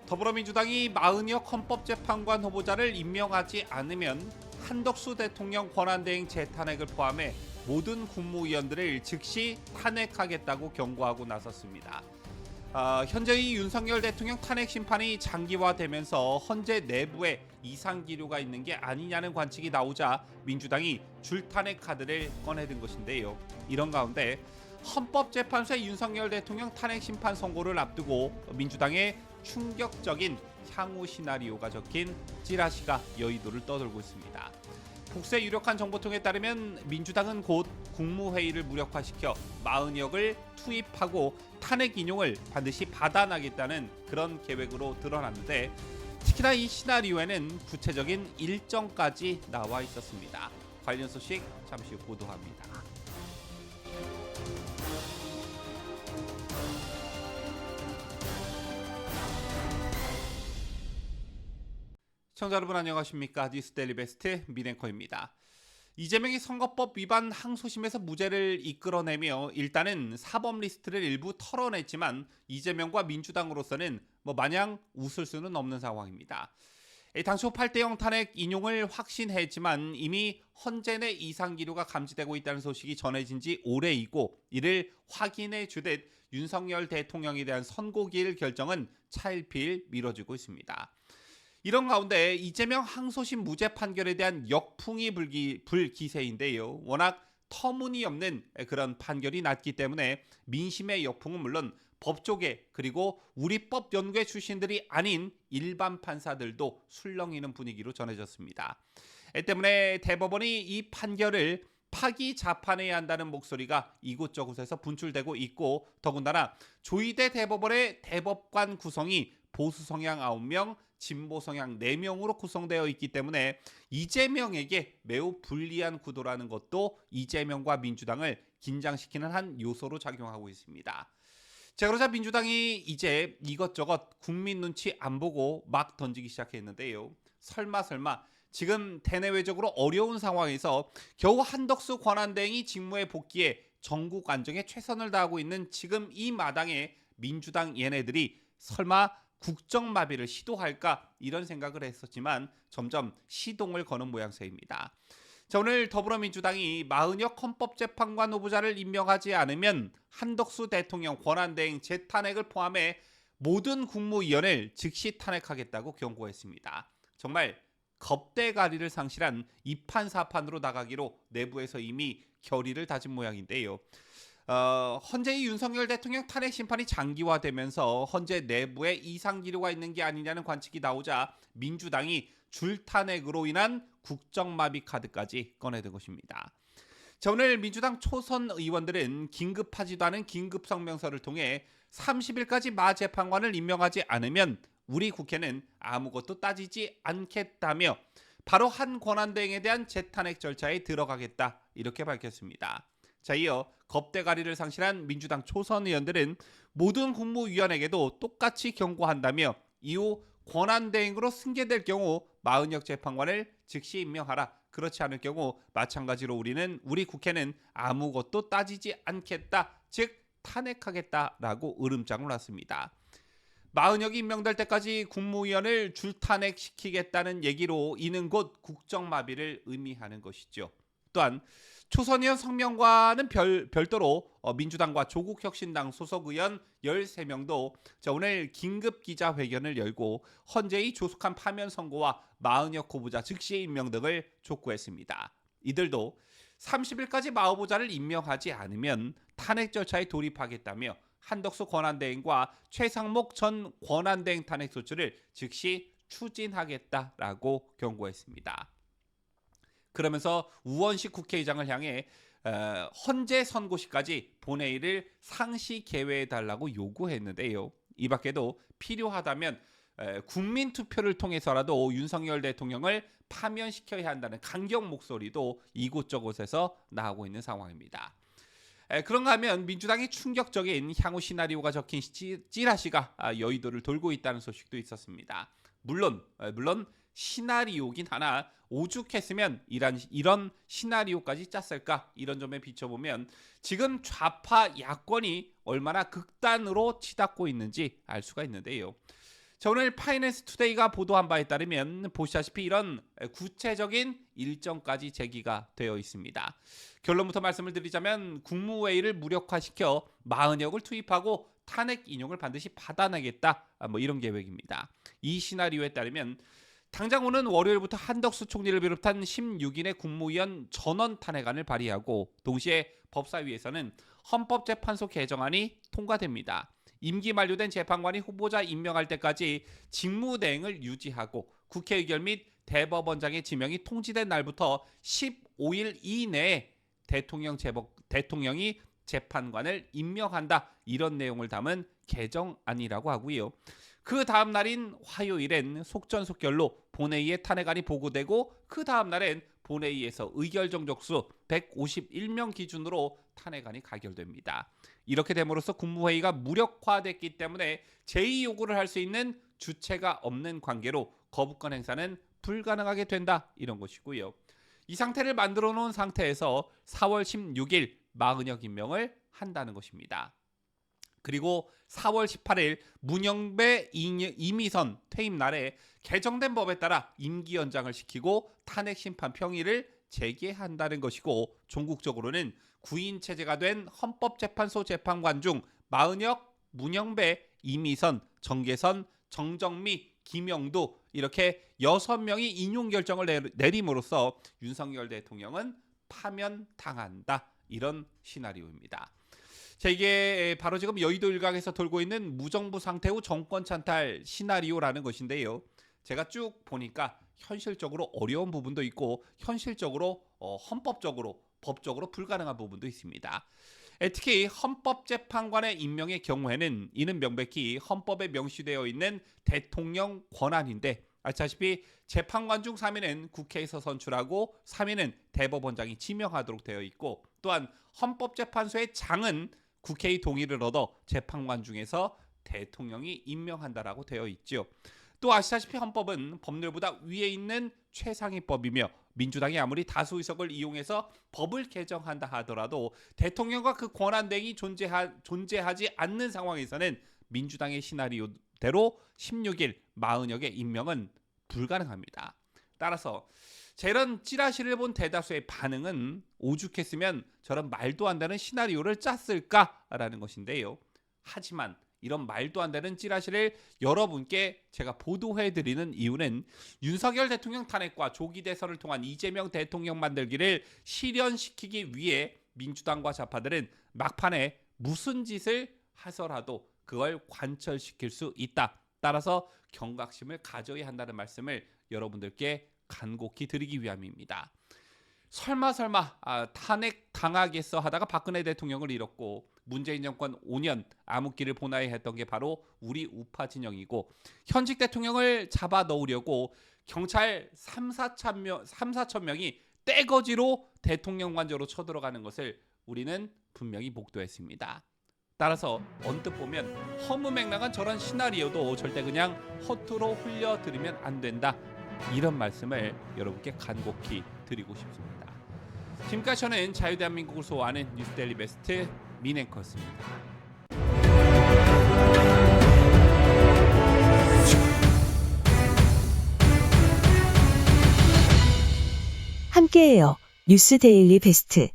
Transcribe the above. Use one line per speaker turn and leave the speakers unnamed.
더불어민주당이 마은혁 헌법재판관 후보자를 임명하지 않으면 한덕수 대통령 권한대행 재탄핵을 포함해 모든 국무위원들을 즉시 탄핵하겠다고 경고하고 나섰습니다. 현재의 윤석열 대통령 탄핵 심판이 장기화되면서 헌재 내부에 이상 기류가 있는 게 아니냐는 관측이 나오자 민주당이 줄탄핵 카드를 꺼내든 것인데요. 이런 가운데 헌법재판소의 윤석열 대통령 탄핵 심판 선고를 앞두고 민주당의 충격적인 향후 시나리오가 적힌 찌라시가 여의도를 떠돌고 있습니다. 국세 유력한 정보통에 따르면 민주당은 곧 국무회의를 무력화시켜 마은혁을 투입하고 탄핵 인용을 반드시 받아나겠다는 그런 계획으로 드러났는데, 특히나 이 시나리오에는 구체적인 일정까지 나와 있었습니다. 관련 소식 잠시 후 보도합니다. 시청자 여러분 안녕하십니까? 뉴스데일리 베스트 민앵커입니다. 이재명이 선거법 위반 항소심에서 무죄를 이끌어내며 일단은 사법 리스트를 일부 털어냈지만 이재명과 민주당으로서는 마냥 웃을 수는 없는 상황입니다. 당초 8대0 탄핵 인용을 확신했지만 이미 헌재 내 이상 기류가 감지되고 있다는 소식이 전해진 지 오래이고, 이를 확인해 주듯 윤석열 대통령에 대한 선고기일 결정은 차일피일 미뤄지고 있습니다. 이런 가운데 이재명 항소심 무죄 판결에 대한 역풍이 불기세인데요. 워낙 터무니없는 그런 판결이 났기 때문에 민심의 역풍은 물론 법조계 그리고 우리 법 연구회 출신들이 아닌 일반 판사들도 술렁이는 분위기로 전해졌습니다. 때문에 대법원이 이 판결을 파기 자판해야 한다는 목소리가 이곳저곳에서 분출되고 있고, 더군다나 조희대 대법원의 대법관 구성이 보수 성향 9명, 진보 성향 4명으로 구성되어 있기 때문에 이재명에게 매우 불리한 구도라는 것도 이재명과 민주당을 긴장시키는 한 요소로 작용하고 있습니다. 자, 그러자 민주당이 이제 이것저것 국민 눈치 안 보고 막 던지기 시작했는데요. 설마 지금 대내외적으로 어려운 상황에서 겨우 한덕수 권한대행이 직무에 복귀해 전국 안정에 최선을 다하고 있는 지금 이 마당에 민주당 얘네들이 설마 국정마비를 시도할까 이런 생각을 했었지만 점점 시동을 거는 모양새입니다. 자, 오늘 더불어민주당이 마은혁 헌법재판관 후보자를 임명하지 않으면 한덕수 대통령 권한대행 재탄핵을 포함해 모든 국무위원을 즉시 탄핵하겠다고 경고했습니다. 정말 겁대가리를 상실한 이판사판으로 나가기로 내부에서 이미 결의를 다진 모양인데요. 헌재의 윤석열 대통령 탄핵 심판이 장기화되면서 헌재 내부에 이상 기류가 있는 게 아니냐는 관측이 나오자 민주당이 줄탄핵으로 인한 국정마비 카드까지 꺼내든 것입니다. 자, 오늘 민주당 초선 의원들은 긴급하지도 않은 긴급성명서를 통해 30일까지 마 재판관을 임명하지 않으면 우리 국회는 아무것도 따지지 않겠다며 바로 한 권한대행에 대한 재탄핵 절차에 들어가겠다 이렇게 밝혔습니다. 자, 이어 겁대가리를 상실한 민주당 초선 의원들은 모든 국무위원에게도 똑같이 경고한다며 이후 권한대행으로 승계될 경우 마은혁 재판관을 즉시 임명하라. 그렇지 않을 경우 마찬가지로 우리 국회는 아무것도 따지지 않겠다. 즉 탄핵하겠다라고 으름장을 놨습니다. 마은혁이 임명될 때까지 국무위원을 줄탄핵시키겠다는 얘기로 이는 곧 국정마비를 의미하는 것이죠. 또한 초선 의원 성명과는 별도로 민주당과 조국혁신당 소속 의원 13명도 오늘 긴급 기자회견을 열고 헌재의 조속한 파면 선고와 마은혁 후보자 즉시 임명 등을 촉구했습니다. 이들도 30일까지 마 후보자를 임명하지 않으면 탄핵 절차에 돌입하겠다며 한덕수 권한대행과 최상목 전 권한대행 탄핵 소추를 즉시 추진하겠다라고 경고했습니다. 그러면서 우원식 국회의장을 향해 헌재 선고시까지 본회의를 상시 개회해달라고 요구했는데요. 이 밖에도 필요하다면 국민 투표를 통해서라도 윤석열 대통령을 파면시켜야 한다는 강경 목소리도 이곳저곳에서 나오고 있는 상황입니다. 그런가 하면 민주당의 충격적인 향후 시나리오가 적힌 찌라시가 여의도를 돌고 있다는 소식도 있었습니다. 물론 시나리오긴 하나 오죽했으면 이런 시나리오까지 짰을까, 이런 점에 비춰보면 지금 좌파 야권이 얼마나 극단으로 치닫고 있는지 알 수가 있는데요. 자, 오늘 파이낸스 투데이가 보도한 바에 따르면 보시다시피 이런 구체적인 일정까지 제기가 되어 있습니다. 결론부터 말씀을 드리자면 국무회의를 무력화시켜 마흔역을 투입하고 탄핵 인용을 반드시 받아내겠다. 뭐 이런 계획입니다. 이 시나리오에 따르면 당장 오는 월요일부터 한덕수 총리를 비롯한 16인의 국무위원 전원 탄핵안을 발의하고 동시에 법사위에서는 헌법재판소 개정안이 통과됩니다. 임기 만료된 재판관이 후보자 임명할 때까지 직무대행을 유지하고 국회 의결 및 대법원장의 지명이 통지된 날부터 15일 이내에 대통령이 재판관을 임명한다. 이런 내용을 담은 개정안이라고 하고요. 그 다음 날인 화요일엔 속전속결로 본회의에 탄핵안이 보고되고 그 다음 날엔 본회의에서 의결 정족수 151명 기준으로 탄핵안이 가결됩니다. 이렇게 됨으로써 국무회의가 무력화됐기 때문에 제2 요구를 할 수 있는 주체가 없는 관계로 거부권 행사는 불가능하게 된다. 이런 것이고요. 이 상태를 만들어 놓은 상태에서 4월 16일 마흔역 임명을 한다는 것입니다. 그리고 4월 18일 문영배 이미선 퇴임 날에 개정된 법에 따라 임기 연장을 시키고 탄핵 심판 평의를 재개한다는 것이고 종국적으로는 구인 체제가 된 헌법재판소 재판관 중 마흔역, 문영배, 이미선, 정계선, 정정미, 김영두 이렇게 6명이 인용 결정을 내림으로써 윤석열 대통령은 파면당한다. 이런 시나리오입니다. 자, 이게 바로 지금 여의도 일각에서 돌고 있는 무정부 상태 후 정권 찬탈 시나리오라는 것인데요. 제가 쭉 보니까 현실적으로 어려운 부분도 있고 현실적으로 헌법적으로 법적으로 불가능한 부분도 있습니다. 특히 헌법재판관의 임명의 경우에는 이는 명백히 헌법에 명시되어 있는 대통령 권한인데 아시다시피 재판관 중 3인은 국회에서 선출하고 3인은 대법원장이 지명하도록 되어 있고 또한 헌법재판소의 장은 국회의 동의를 얻어 재판관 중에서 대통령이 임명한다라고 되어 있죠. 또 아시다시피 헌법은 법률보다 위에 있는 최상위법이며 민주당이 아무리 다수 의석을 이용해서 법을 개정한다 하더라도 대통령과 그 권한 등이 존재하지 않는 상황에서는 민주당의 시나리오대로 16일 마흔역의 임명은 불가능합니다. 따라서 이런 찌라시를 본 대다수의 반응은 오죽했으면 저런 말도 안 되는 시나리오를 짰을까라는 것인데요. 하지만 이런 말도 안 되는 찌라시를 여러분께 제가 보도해드리는 이유는 윤석열 대통령 탄핵과 조기 대선을 통한 이재명 대통령 만들기를 실현시키기 위해 민주당과 좌파들은 막판에 무슨 짓을 하더라도 그걸 관철시킬 수 있다. 따라서 경각심을 가져야 한다는 말씀을 여러분들께 간곡히 드리기 위함입니다. 설마 탄핵 당하겠어 하다가 박근혜 대통령을 잃었고 문재인 정권 5년 암흑기를 보나야 했던 게 바로 우리 우파 진영이고 현직 대통령을 잡아 넣으려고 경찰 3,4천 명이 떼거지로 대통령 관저로 쳐들어가는 것을 우리는 분명히 목도했습니다. 따라서 언뜻 보면 허무맹랑한 저런 시나리오도 절대 그냥 허투루 흘려드리면 안 된다. 이런 말씀을 여러분께 간곡히 드리고 싶습니다. 지금까지 저는 자유대한민국을 소화하는 뉴스데일리 베스트 민앵커였습니다.
함께해요. 뉴스데일리 베스트.